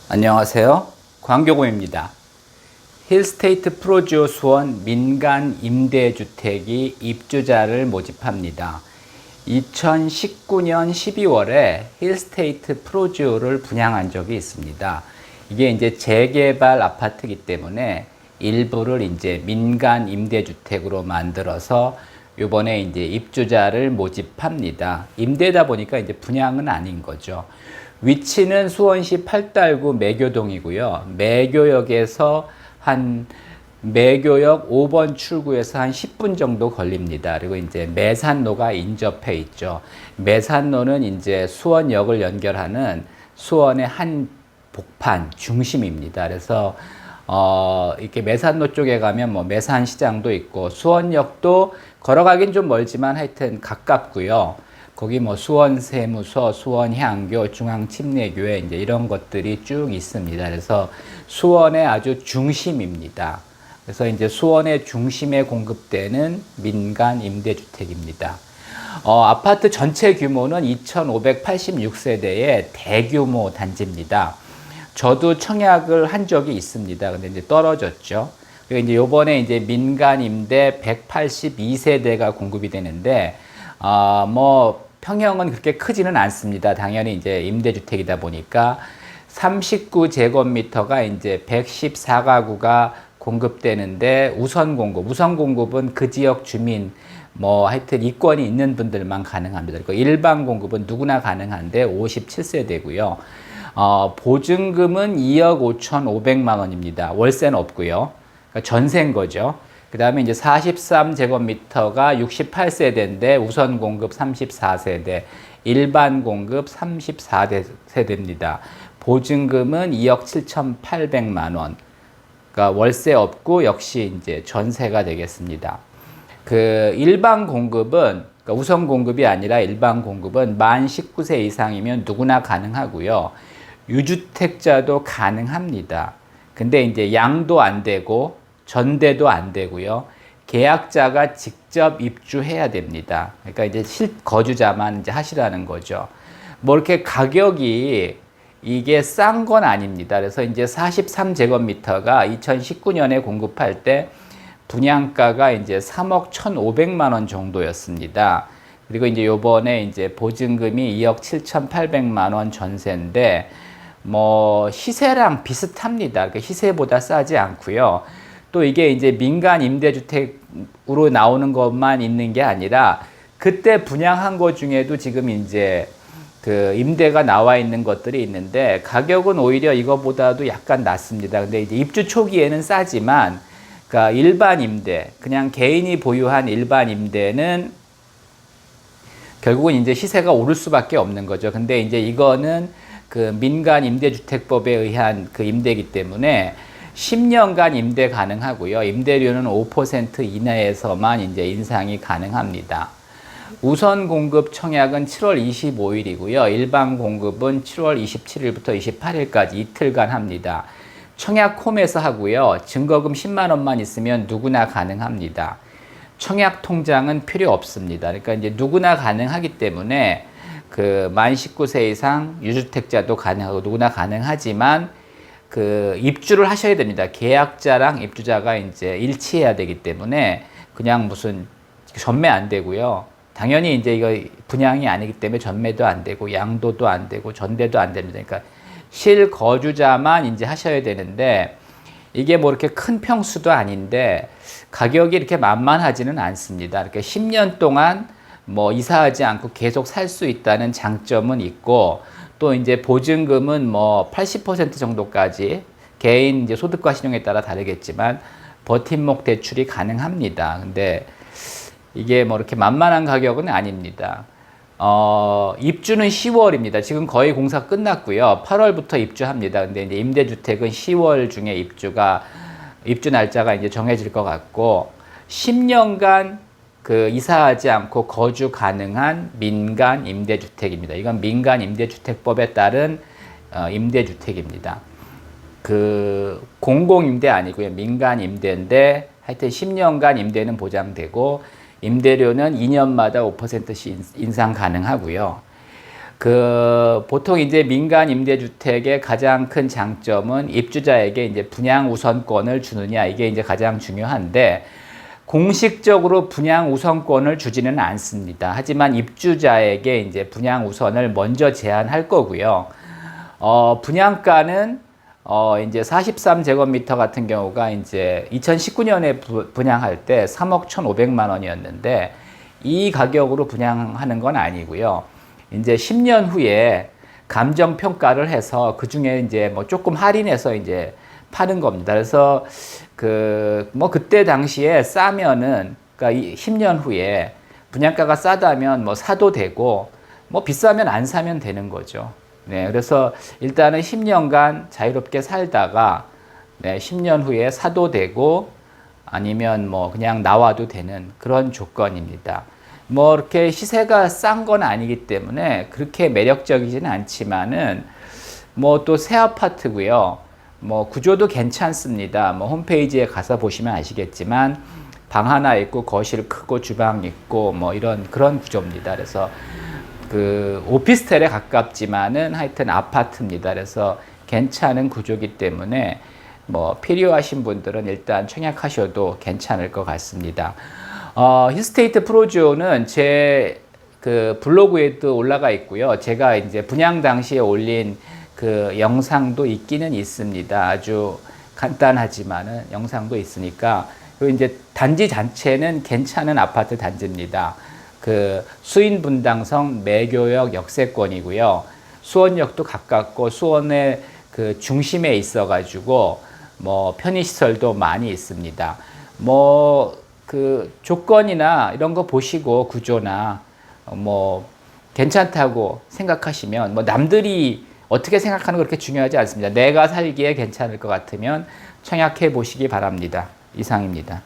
안녕하세요. 광교고입니다. 힐스테이트 프로지오 수원 민간 임대주택이 입주자를 모집합니다. 2019년 12월에 힐스테이트 프로지오를 분양한 적이 있습니다. 이게 이제 재개발 아파트이기 때문에 일부를 이제 민간 임대주택으로 만들어서 요번에 이제 입주자를 모집합니다. 임대다 보니까 이제 분양은 아닌 거죠. 위치는 수원시 팔달구 매교동이고요. 매교역에서 매교역 5번 출구에서 한 10분 정도 걸립니다. 그리고 이제 매산로가 인접해 있죠. 매산로는 이제 수원역을 연결하는 수원의 한 복판 중심입니다. 그래서 이렇게 매산로 쪽에 가면 뭐 매산시장도 있고 수원역도 걸어가긴 좀 멀지만 하여튼 가깝고요. 거기 뭐 수원세무서, 수원향교, 중앙침례교회 이제 이런 것들이 쭉 있습니다. 그래서 수원의 아주 중심입니다. 그래서 이제 수원의 중심에 공급되는 민간 임대주택입니다. 아파트 전체 규모는 2,586세대의 대규모 단지입니다. 저도 청약을 한 적이 있습니다. 근데 이제 떨어졌죠. 그리고 이제 요번에 이제 민간 임대 182세대가 공급이 되는데, 평형은 그렇게 크지는 않습니다. 당연히 이제 임대주택이다 보니까 39제곱미터가 이제 114가구가 공급되는데 우선 공급은 그 지역 주민 하여튼 이권이 있는 분들만 가능합니다. 그리고 일반 공급은 누구나 가능한데 57세대고요. 보증금은 2억 5,500만 원입니다. 월세는 없고요. 그러니까 전세인 거죠. 그 다음에 이제 43제곱미터가 68세대인데 우선 공급 34세대, 일반 공급 34세대입니다. 보증금은 2억 7,800만 원. 그러니까 월세 없고 역시 이제 전세가 되겠습니다. 그 일반 공급은 그러니까 우선 공급이 아니라 일반 공급은 만 19세 이상이면 누구나 가능하고요. 유주택자도 가능합니다. 근데 이제 양도 안 되고 전대도 안 되고요. 계약자가 직접 입주해야 됩니다. 그러니까 이제 실거주자만 이제 하시라는 거죠. 이렇게 가격이 이게 싼 건 아닙니다. 그래서 이제 43제곱미터가 2019년에 공급할 때 분양가가 이제 3억 1,500만 원 정도였습니다. 그리고 이제 요번에 이제 보증금이 2억 7,800만 원 전세인데 시세랑 비슷합니다. 그러니까 시세보다 싸지 않고요. 또 이게 이제 민간 임대주택으로 나오는 것만 있는 게 아니라 그때 분양한 것 중에도 지금 이제 그 임대가 나와 있는 것들이 있는데 가격은 오히려 이거보다도 약간 낮습니다. 근데 이제 입주 초기에는 싸지만 그러니까 일반 임대, 그냥 개인이 보유한 일반 임대는 결국은 이제 시세가 오를 수밖에 없는 거죠. 근데 이제 이거는 그 민간 임대주택법에 의한 그 임대이기 때문에 10년간 임대 가능하고요. 임대료는 5% 이내에서만 이제 인상이 가능합니다. 우선 공급 청약은 7월 25일이고요. 일반 공급은 7월 27일부터 28일까지 이틀간 합니다. 청약 홈에서 하고요. 증거금 10만 원만 있으면 누구나 가능합니다. 청약 통장은 필요 없습니다. 그러니까 이제 누구나 가능하기 때문에 그 만 19세 이상 유주택자도 가능하고 누구나 가능하지만 그 입주를 하셔야 됩니다. 계약자랑 입주자가 이제 일치해야 되기 때문에 그냥 무슨 전매 안 되고요. 당연히 이제 이거 분양이 아니기 때문에 전매도 안 되고 양도도 안 되고 전대도 안 됩니다. 그러니까 실거주자만 이제 하셔야 되는데 이게 이렇게 큰 평수도 아닌데 가격이 이렇게 만만하지는 않습니다. 이렇게 10년 동안 이사하지 않고 계속 살 수 있다는 장점은 있고 또 이제 보증금은 80% 정도까지 개인 이제 소득과 신용에 따라 다르겠지만 버팀목 대출이 가능합니다. 근데 이게 이렇게 만만한 가격은 아닙니다. 입주는 10월입니다. 지금 거의 공사 끝났고요. 8월부터 입주합니다. 근데 이제 임대주택은 10월 중에 입주 날짜가 이제 정해질 것 같고 10년간 그 이사하지 않고 거주 가능한 민간 임대주택입니다. 이건 민간 임대주택법에 따른 임대주택입니다. 그 공공임대 아니고요. 민간 임대인데 하여튼 10년간 임대는 보장되고 임대료는 2년마다 5%씩 인상 가능하고요. 보통 이제 민간 임대주택의 가장 큰 장점은 입주자에게 이제 분양 우선권을 주느냐, 이게 이제 가장 중요한데, 공식적으로 분양 우선권을 주지는 않습니다. 하지만 입주자에게 이제 분양 우선을 먼저 제한할 거고요. 분양가는 이제 43제곱미터 같은 경우가 이제 2019년에 분양할 때 3억 1,500만 원이었는데, 이 가격으로 분양하는 건 아니고요. 이제 10년 후에 감정 평가를 해서 그 중에 이제 뭐 조금 할인해서 이제 파는 겁니다. 그래서 뭐 그때 당시에 싸면은, 그러니까 10년 후에 분양가가 싸다면 뭐 사도 되고, 뭐 비싸면 안 사면 되는 거죠. 네, 그래서 일단은 10년간 자유롭게 살다가, 네, 10년 후에 사도 되고, 아니면 뭐 그냥 나와도 되는 그런 조건입니다. 뭐 이렇게 시세가 싼 건 아니기 때문에 그렇게 매력적이지는 않지만은, 뭐 또 새 아파트고요. 뭐 구조도 괜찮습니다. 뭐 홈페이지에 가서 보시면 아시겠지만 방 하나 있고 거실 크고 주방 있고 뭐 그런 구조입니다. 그래서 오피스텔에 가깝지만은 하여튼 아파트입니다. 그래서 괜찮은 구조이기 때문에 뭐 필요하신 분들은 일단 청약하셔도 괜찮을 것 같습니다. 힐스테이트 프로즈는 제 블로그에도 올라가 있고요. 제가 이제 분양 당시에 올린 영상도 있기는 있습니다. 아주 간단하지만은 영상도 있으니까. 그리고 이제 단지 자체는 괜찮은 아파트 단지입니다. 수인 분당성 매교역 역세권이고요. 수원역도 가깝고 수원의 중심에 있어가지고 뭐 편의시설도 많이 있습니다. 뭐 조건이나 이런 거 보시고 구조나 뭐 괜찮다고 생각하시면, 뭐 남들이 어떻게 생각하는 거 그렇게 중요하지 않습니다. 내가 살기에 괜찮을 것 같으면 청약해 보시기 바랍니다. 이상입니다.